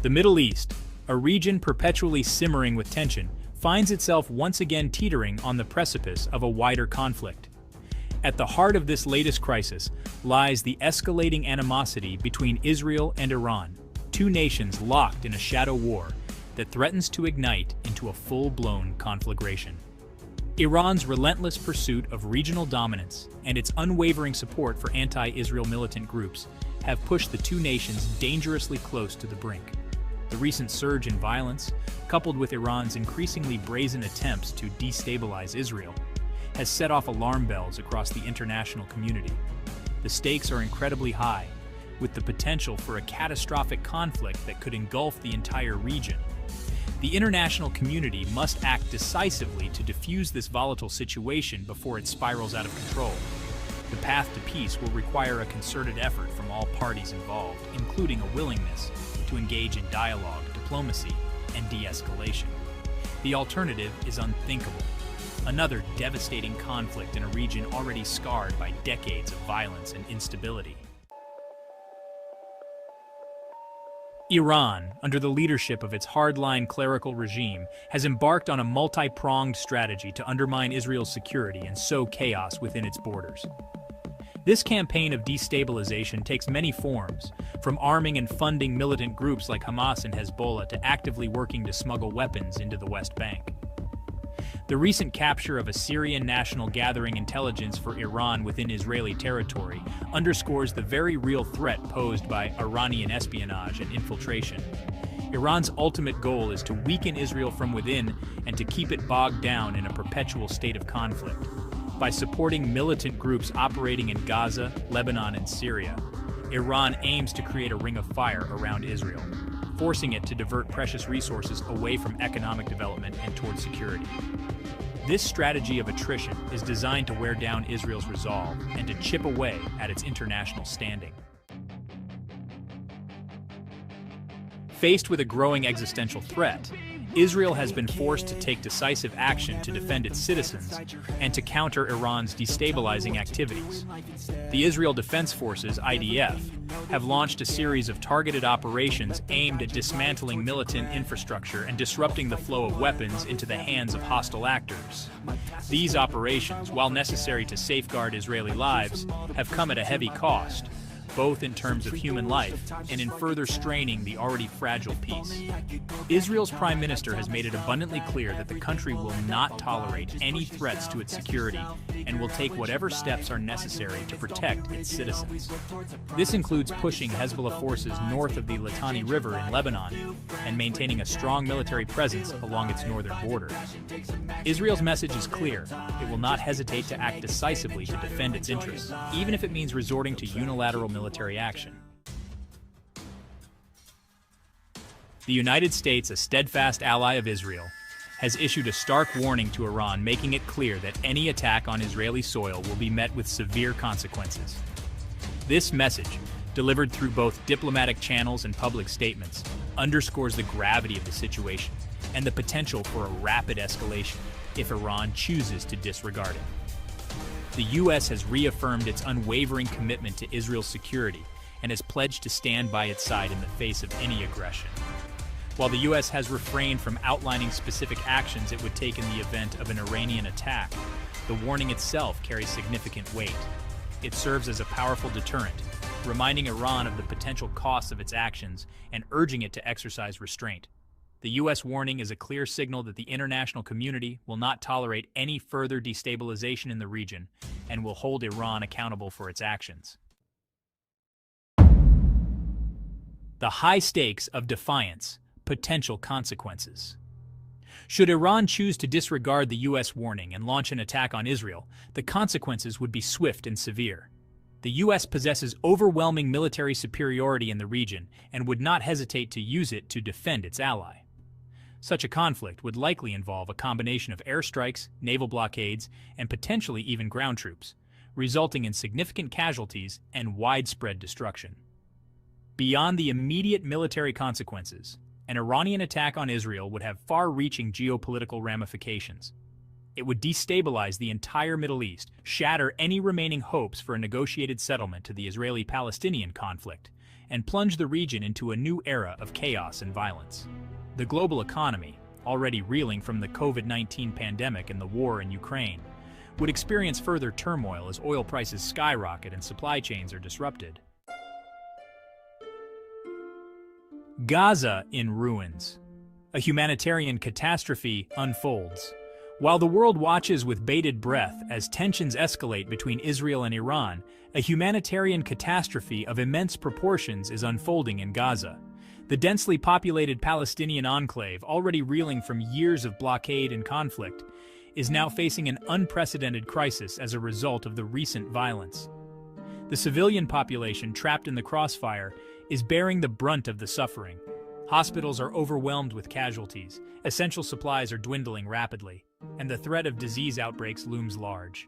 The Middle East, a region perpetually simmering with tension, finds itself once again teetering on the precipice of a wider conflict. At the heart of this latest crisis lies the escalating animosity between Israel and Iran, two nations locked in a shadow war that threatens to ignite into a full-blown conflagration. Iran's relentless pursuit of regional dominance and its unwavering support for anti-Israel militant groups have pushed the two nations dangerously close to the brink. The recent surge in violence, coupled with Iran's increasingly brazen attempts to destabilize Israel, has set off alarm bells across the international community. The stakes are incredibly high, with the potential for a catastrophic conflict that could engulf the entire region. The international community must act decisively to defuse this volatile situation before it spirals out of control. The path to peace will require a concerted effort from all parties involved, including a willingness to engage in dialogue, diplomacy, and de-escalation. The alternative is unthinkable. Another devastating conflict in a region already scarred by decades of violence and instability. Iran, under the leadership of its hardline clerical regime, has embarked on a multi-pronged strategy to undermine Israel's security and sow chaos within its borders. This campaign of destabilization takes many forms, from arming and funding militant groups like Hamas and Hezbollah to actively working to smuggle weapons into the West Bank. The recent capture of a Syrian national gathering intelligence for Iran within Israeli territory underscores the very real threat posed by Iranian espionage and infiltration. Iran's ultimate goal is to weaken Israel from within and to keep it bogged down in a perpetual state of conflict. By supporting militant groups operating in Gaza, Lebanon, and Syria, Iran aims to create a ring of fire around Israel, forcing it to divert precious resources away from economic development and towards security. This strategy of attrition is designed to wear down Israel's resolve and to chip away at its international standing. Faced with a growing existential threat, Israel has been forced to take decisive action to defend its citizens and to counter Iran's destabilizing activities. The Israel Defense Forces, IDF, have launched a series of targeted operations aimed at dismantling militant infrastructure and disrupting the flow of weapons into the hands of hostile actors. These operations, while necessary to safeguard Israeli lives, have come at a heavy cost, both in terms of human life and in further straining the already fragile peace. Israel's prime minister has made it abundantly clear that the country will not tolerate any threats to its security and will take whatever steps are necessary to protect its citizens. This includes pushing Hezbollah forces north of the Litani River in Lebanon and maintaining a strong military presence along its northern border. Israel's message is clear. It will not hesitate to act decisively to defend its interests, even if it means resorting to unilateral military action. The United States, a steadfast ally of Israel, has issued a stark warning to Iran, making it clear that any attack on Israeli soil will be met with severe consequences. This message, delivered through both diplomatic channels and public statements, underscores the gravity of the situation and the potential for a rapid escalation if Iran chooses to disregard it. The U.S. has reaffirmed its unwavering commitment to Israel's security and has pledged to stand by its side in the face of any aggression. While the U.S. has refrained from outlining specific actions it would take in the event of an Iranian attack, the warning itself carries significant weight. It serves as a powerful deterrent, reminding Iran of the potential costs of its actions and urging it to exercise restraint. The U.S. warning is a clear signal that the international community will not tolerate any further destabilization in the region and will hold Iran accountable for its actions. The high stakes of defiance, potential consequences. Should Iran choose to disregard the U.S. warning and launch an attack on Israel, the consequences would be swift and severe. The U.S. possesses overwhelming military superiority in the region and would not hesitate to use it to defend its ally. Such a conflict would likely involve a combination of airstrikes, naval blockades, and potentially even ground troops, resulting in significant casualties and widespread destruction. Beyond the immediate military consequences, an Iranian attack on Israel would have far-reaching geopolitical ramifications. It would destabilize the entire Middle East, shatter any remaining hopes for a negotiated settlement to the Israeli-Palestinian conflict, and plunge the region into a new era of chaos and violence. The global economy, already reeling from the COVID-19 pandemic and the war in Ukraine, would experience further turmoil as oil prices skyrocket and supply chains are disrupted. Gaza in ruins. A humanitarian catastrophe unfolds. While the world watches with bated breath as tensions escalate between Israel and Iran, a humanitarian catastrophe of immense proportions is unfolding in Gaza. The densely populated Palestinian enclave, already reeling from years of blockade and conflict, is now facing an unprecedented crisis as a result of the recent violence. The civilian population trapped in the crossfire is bearing the brunt of the suffering. Hospitals are overwhelmed with casualties, essential supplies are dwindling rapidly, and the threat of disease outbreaks looms large.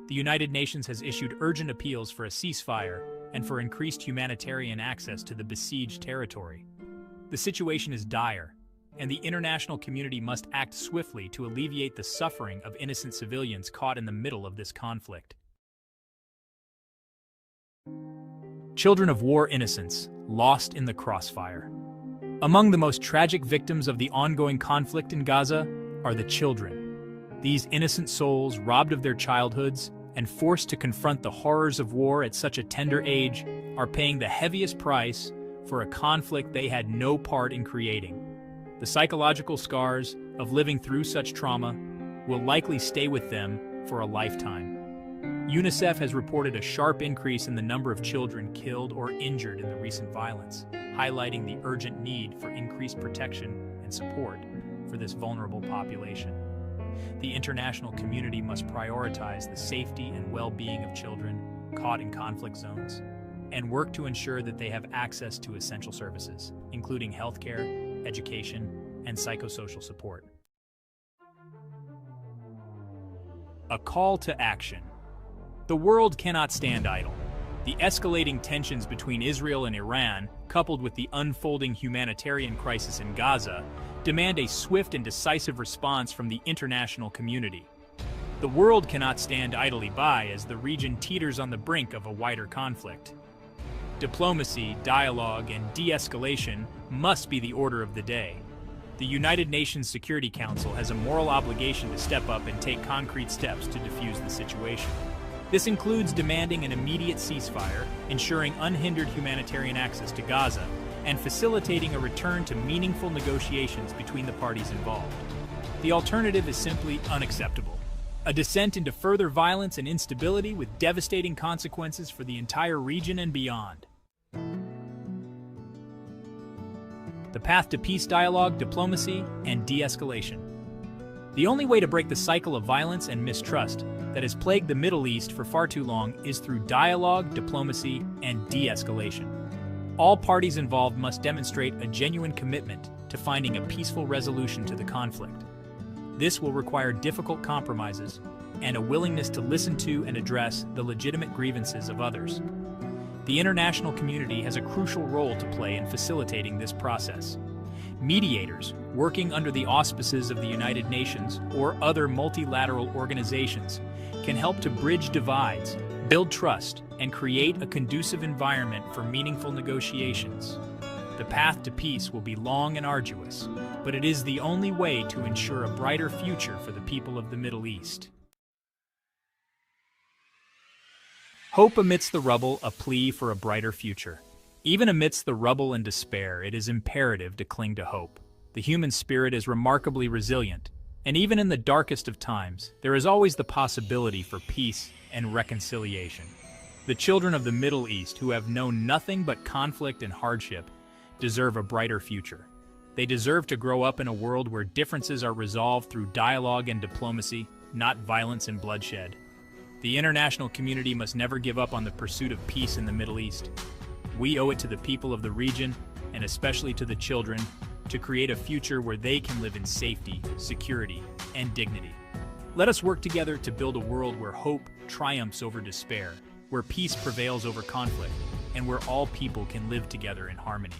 The United Nations has issued urgent appeals for a ceasefire and for increased humanitarian access to the besieged territory. The situation is dire, and the international community must act swiftly to alleviate the suffering of innocent civilians caught in the middle of this conflict. Children of war innocence, lost in the crossfire. Among the most tragic victims of the ongoing conflict in Gaza are the children. These innocent souls, robbed of their childhoods and forced to confront the horrors of war at such a tender age, are paying the heaviest price for a conflict they had no part in creating. The psychological scars of living through such trauma will likely stay with them for a lifetime. UNICEF has reported a sharp increase in the number of children killed or injured in the recent violence, highlighting the urgent need for increased protection and support for this vulnerable population. The international community must prioritize the safety and well-being of children caught in conflict zones and work to ensure that they have access to essential services, including healthcare, education, and psychosocial support. A call to action. The world cannot stand idle. The escalating tensions between Israel and Iran, coupled with the unfolding humanitarian crisis in Gaza, demand a swift and decisive response from the international community. The world cannot stand idly by as the region teeters on the brink of a wider conflict. Diplomacy, dialogue, and de-escalation must be the order of the day. The United Nations Security Council has a moral obligation to step up and take concrete steps to defuse the situation. This includes demanding an immediate ceasefire, ensuring unhindered humanitarian access to Gaza, and facilitating a return to meaningful negotiations between the parties involved. The alternative is simply unacceptable. A descent into further violence and instability with devastating consequences for the entire region and beyond. The path to peace, dialogue, diplomacy, and de-escalation. The only way to break the cycle of violence and mistrust that has plagued the Middle East for far too long is through dialogue, diplomacy, and de-escalation. All parties involved must demonstrate a genuine commitment to finding a peaceful resolution to the conflict. This will require difficult compromises and a willingness to listen to and address the legitimate grievances of others. The international community has a crucial role to play in facilitating this process. Mediators, working under the auspices of the United Nations or other multilateral organizations, can help to bridge divides, build trust, and create a conducive environment for meaningful negotiations. The path to peace will be long and arduous, but it is the only way to ensure a brighter future for the people of the Middle East. Hope amidst the rubble, a plea for a brighter future. Even amidst the rubble and despair, it is imperative to cling to hope. The human spirit is remarkably resilient, and even in the darkest of times, there is always the possibility for peace and reconciliation. The children of the Middle East, who have known nothing but conflict and hardship, deserve a brighter future. They deserve to grow up in a world where differences are resolved through dialogue and diplomacy, not violence and bloodshed. The international community must never give up on the pursuit of peace in the Middle East. We owe it to the people of the region, and especially to the children, to create a future where they can live in safety, security, and dignity. Let us work together to build a world where hope triumphs over despair, where peace prevails over conflict, and where all people can live together in harmony.